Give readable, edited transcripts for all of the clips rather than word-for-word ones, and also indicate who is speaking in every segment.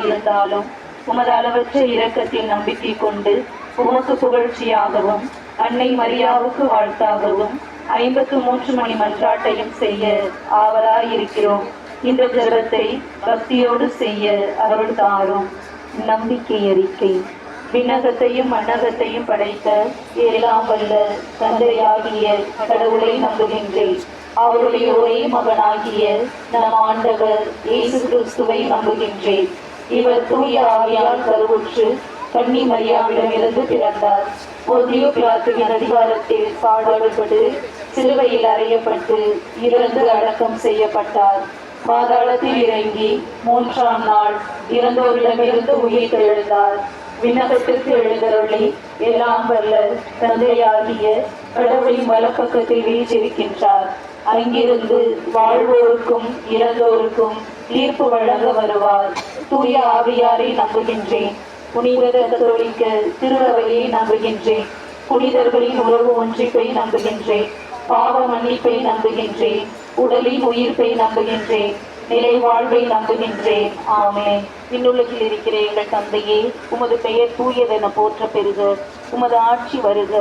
Speaker 1: இருந்தாலும் உமது அளவற்ற இரக்கத்தில் நம்பிக்கை கொண்டு உமக்கு புகழ்ச்சியாகவும் அன்னை மரியாவுக்கு வாழ்த்தாகவும் 53 மணி மன்றாட்டையும் செய்ய ஆவலாயிருக்கிறோம். இந்த ஜெபத்தை பக்தியோடு செய்ய அருள் தாரும். நம்பிக்கை அறிக்கை. விண்ணகத்தையும் மண்ணகத்தையும் படைத்த எல்லாம் வல்ல தந்தையாகிய கடவுளை நம்புகின்றேன். அவருடைய ஒரே மகனாகிய நம் ஆண்டவர் இயேசு கிறிஸ்துவை நம்புகின்றேன். இவர் தூய ஆவியால் கருவுற்று கன்னி மரியாவிடமிருந்து பிறந்தார். பொதிய பிலாத்துவின் அதிகாரத்தில் பாடுபட்டு சிலுவையில் அறையப்பட்டு இறந்து அடக்கம் செய்யப்பட்டார். பாதாளத்தில் இறங்கி 3ஆம் நாள் இறந்தோரிடமிருந்து உயிர் தெழுந்தார். விண்ணகத்திற்கு எழுந்தருளி எல்லாம் வல்ல தந்தையாகிய கடவுளின் வலப்பக்கத்தில் வீற்றிருக்கின்றார். அங்கிருந்து வாழ்வோருக்கும் இறந்தோருக்கும் தீர்ப்பு வழங்க வருவார். தூய ஆவியாரை நம்புகின்றேன். புனித கத்தோலிக்க திருஅவையை நம்புகின்றேன். புனிதர்களின் உறவு ஒன்றிப்பை நம்புகின்றேன். பாவ மன்னிப்பை நம்புகின்றேன். உடலின் உயிர்ப்பை நம்புகின்றேன். நிலை வாழ்வை நம்புகின்றேன். ஆமென். விண்ணுலகில் இருக்கிற எங்கள் தந்தையே, உமது பெயர் தூயதென போற்ற பெறுக. உமது ஆட்சி வருக.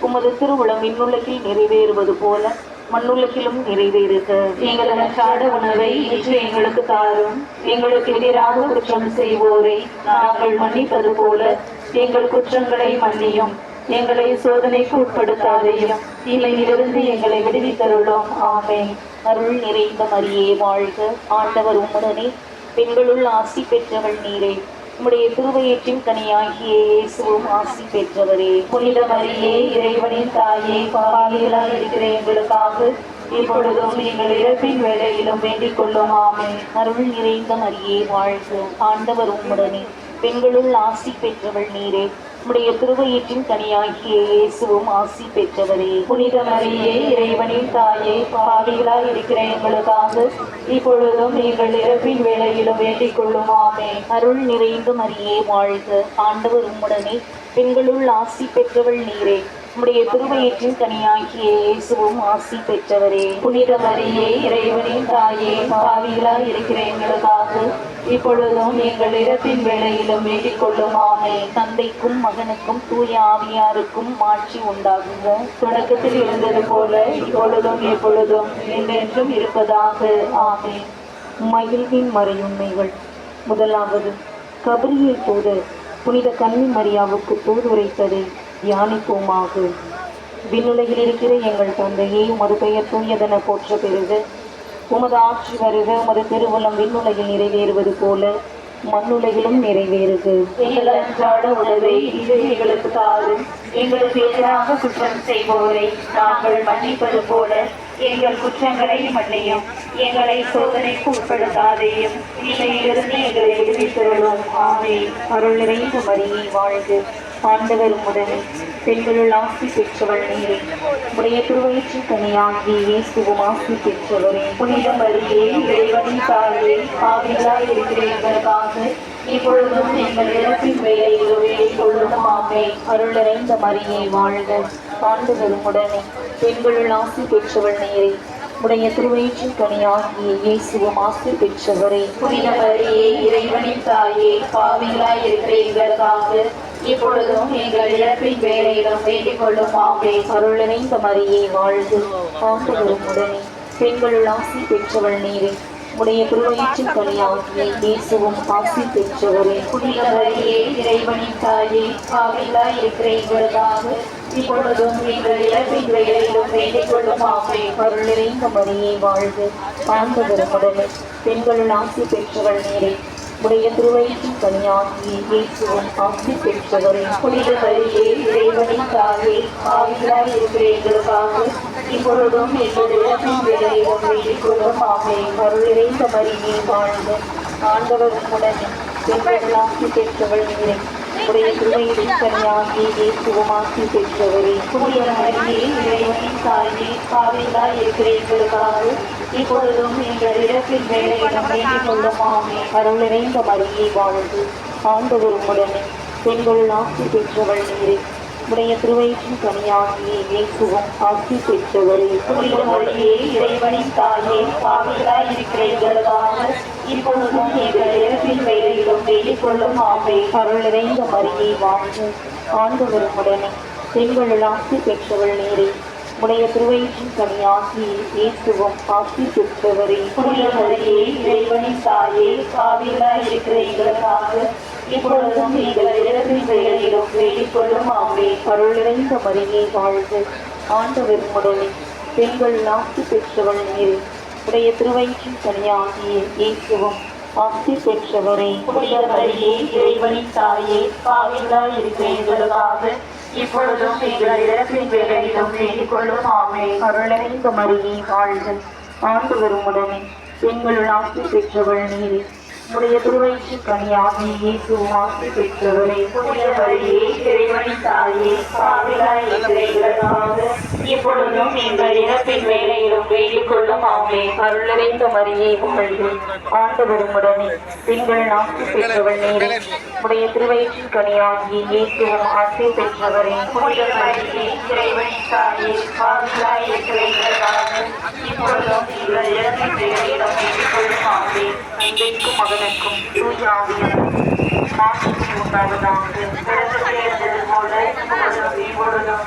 Speaker 1: உமது திருவுளம் விண்ணுலகில் நிறைவேறுவது போல மண்ணுலகிலும் நிறைவேறுக. எங்கள் அன்றாட உணவை இன்று எங்களுக்கு தாரும். எங்களுக்கு எதிராக குற்றம் செய்வோரை நாங்கள் மன்னிப்பது போல எங்கள் குற்றங்களை மன்னியும். எங்களை சோதனைக்கு உட்படுத்தாதையும் தீமையிலிருந்து எங்களை விடுவித்தருளும். ஆமென். அருள் நிறைந்த மரியே வாழ்க. ஆண்டவர் உம்முடனே, பெண்களுள் ஆசி பெற்றவள் நீரே. உம்முடைய திருவயிற்றின் கனியாகிய இயேசுவும் ஆசி பெற்றவரே. புனித மரியே, இறைவனின் தாயே, பாவிகளாய் இருக்கிற எங்களுக்காக இப்பொழுதும் எங்கள் இறப்பின் வேளையிலும் வேண்டிக் கொள்ளும். ஆமென். அருள் நிறைந்த மரியே வாழ்க. ஆண்டவர் உம்முடனே, பெண்களுள் ஆசி பெற்றவள் நீரே. உம்முடைய திருவயிற்றின் கனியாகிய இயேசுவும் ஆசி பெற்றவரே. புனித மரியே, இறைவனின் தாயே, பாவிகளாய் இருக்கிற எங்களுக்காக இப்பொழுதும் எங்கள் இறப்பின் வேளையிலும் வேண்டிக் கொள்ளும். ஆமென். அருள் நிறைந்த மரியே வாழ்க. ஆண்டவர் உம்முடனே, பெண்களுள் ஆசி பெற்றவள் நீரே. உம்முடைய திருவயிற்றின் கனியாகிய இயேசுவும் ஆசி பெற்றவரே. புனித மரியே, இறைவனின் தாயே, பாவிகளாய் இருக்கிற எங்களுக்காக இப்பொழுதும் எங்கள் இறப்பின் வேளையிலும் வேண்டிக் கொள்ளும். ஆமென். தந்தைக்கும் மகனுக்கும் தூய ஆவியாருக்கும் மாட்சி உண்டாகுக. தொடக்கத்தில் இருந்தது போல இப்பொழுதும் எப்பொழுதும் என்றென்றும் இருப்பதாக. ஆமென். மகிழ்வின் மறையுண்மைகள். முதலாவது, கபிரியேல் தூதர் புனித கன்னி மரியாவுக்கு தூதுரைத்ததை தியானிப்போமாக. விண்ணுலகில் இருக்கிற எங்கள் தந்தையே, உமது பெயர் தூயதென போற்ற பெறுக. உமது ஆட்சி வருக. உமது திருவுளம் விண்ணுலகில் நிறைவேறுவது போல மண்ணுலகிலும் நிறைவேறுக. எங்கள் அன்றாட உணவை இன்று எங்களுக்கு தாரும். எங்களுக்கு எதிராக குற்றம் செய்வோரை நாங்கள் மன்னிப்பது போல எங்கள் குற்றங்களை மன்னியும். எங்களை சோதனைக்கு உட்படுத்தாதையும் தீமையிலிருந்து எங்களை விடுவித்தருளும். ஆமென். அருள் நிறைந்த மரியே வாழ்க. ஆண்டவர் உம்முடனே, பெண்களுள் ஆசி பெற்றவள் நீரே. உடைய திருவயிற்றின் கனியாகிய இயேசுவும் ஆசி பெற்றவரே. புனித மரியே, இறைவனின் தாயே, பாவிகளாய் இருக்கிற எங்களுக்காக இப்பொழுதும் எங்கள் இறப்பின் வேளையிலும் வேண்டிக் கொள்ளும். ஆமென். அருள் நிறைந்த மரியே வாழ்க. ஆண்டவர் உம்முடனே, பெண்களுள் ஆசி பெற்றவள் நீரே. உடைய திருவயிற்றின் கனியாகிய இயேசுவும் ஆசி பெற்றவரே. புனித மரியே, இறைவனின் தாயே, பாவிகளாய் இருக்கிற எங்களுக்காக இப்பொழுதும் எங்கள் இறப்பின் வேளையிலும் வேண்டிக் கொள்ளும். ஆமென். அருள் நிறைந்த மரியே வாழ்க. ஆண்டவர் உம்முடனே, பெண்களுள் ஆசி பெற்றவள் நீரே. உடைய திருவயிற்றின் கனியாகிய இயேசுவும் ஆசி பெற்றவரே. புனித மரியே, இறைவனின் தாயே, பாவிகளாய் இருக்கிற எங்களுக்காக இப்பொழுதும் எங்கள் இறப்பின் வேளையிலும் வேண்டிக் கொள்ளும். ஆமென். அருள் நிறைந்த மரியே வாழ்க. ஆண்டவர் உம்முடனே, பெண்களுள் ஆசி பெற்றவள் நீரே. உடைய திருவயிற்றின் கனியாகிய இயேசுவும் ஆசி பெற்றவரே. புனித மரியே, இறைவனின் தாயே, பாவிகளாய் இருக்கிற எங்களுக்காக இப்பொழுதும் எங்கள் இறப்பின் வேளையிலும் வேண்டிக் கொள்ளும். ஆமென். அருள் நிறைந்த மரியே வாழ்க. ஆண்டவர் உம்முடனே, பெண்களுள் ஆசி பெற்றவள் நீரே. உடைய திருவயிற்றின் கனியாகிய இயேசுவும் ஆசி பெற்றவரே. புனித மரியே, இறைவனின் தாயே, பாவிகளாய் இருக்கிற எங்களுக்காக இப்பொழுதும் எங்கள் இறப்பின் வேளையிலும் வேண்டிக் கொள்ளும். ஆமென். அருள் நிறைந்த மரியே வாழ்க. ஆண்டவர் உம்முடனே, பெண்களுள் ஆசி பெற்றவள் நீரே. உடைய திருவயிற்றின் கனியாகிய இயேசுவும் ஆசி பெற்றவரே. புனித மரியே, இறைவனின் தாயே, பாவிகளாய் இருக்கிற எங்களுக்காக இப்பொழுதும் எங்கள் இறப்பின் வேளையிலும் வேண்டிக் கொள்ளும் ஆமே.
Speaker 2: அருள் நிறைந்த மரியே வாழ்க, ஆண்டவர் உடனே, பெண்களுள் ஆசி பெற்றவள் நீரே, உடைய திருவயிற்றின் கனியாகி இயேசுவும் ஆசி பெற்றவரே.
Speaker 1: புனித மரியே, இறைவனின் தாயே, பாவிகளாய் இருக்கிற எங்களுக்காக இப்பொழுதும் எங்கள் இறப்பின் வேளையிலும் வேண்டிக் கொள்ளும் ஆமே.
Speaker 2: அருள் நிறைந்த மரியே வாழ்க, ஆண்டவர் உடனே, பெண்களுள் ஆசி பெற்றவள் நீரே, உடைய திருவயிற்றின் கனியாகிய இயேசுவும் ஆசி பெற்றவரே.
Speaker 1: புனித மரியே, இறைவனின் தாயே, பாவிகளாய் இருக்கிற எங்களுக்காக இப்பொழுதும் எங்கள் இறப்பின் வேளையிலும் வேண்டிக் கொள்ளும் ஆமே.
Speaker 2: அருள் நிறைந்த மரியே வாழ்க, ஆண்டவர் உடனே, பெண்களுள் ஆசி பெற்றவள் நீரே, உடைய திருவயிற்றின் கனியாகிய இயேசுவும் ஆசி பெற்றவரே.
Speaker 1: புனித மரியே, இறைவனின் தாயே, பாவிகளாய் இருக்கிற எங்களுக்காக இப்பொழுதும் எங்கள் இறப்பின் வேளையிலும் வேண்டிக் கொள்ளும் ஆமே.
Speaker 2: அருள் நிறைந்த மரியே வாழ்க, ஆண்டவர் உடனே, பெண்களுள் ஆசி பெற்றவள் நீரே, உடைய திருவயிற்றின் கனியாகிய இயேசுவும் ஆசி பெற்றவரே.
Speaker 1: புனித மரியே, இறைவனின் தாயே, பாவிகளாய் இருக்கிற எங்களுக்காக இப்பொழுதும் எங்கள் இறப்பின் வேளையிலும் வேண்டிக் கொள்ளும் ஆமே.
Speaker 2: தந்தைக்கும் மகனுக்கும் தூய ஆவியாருக்கும் மாட்சி உண்டாவதாக.
Speaker 1: பிறந்தது போல இப்பொழுதும் இப்பொழுதும்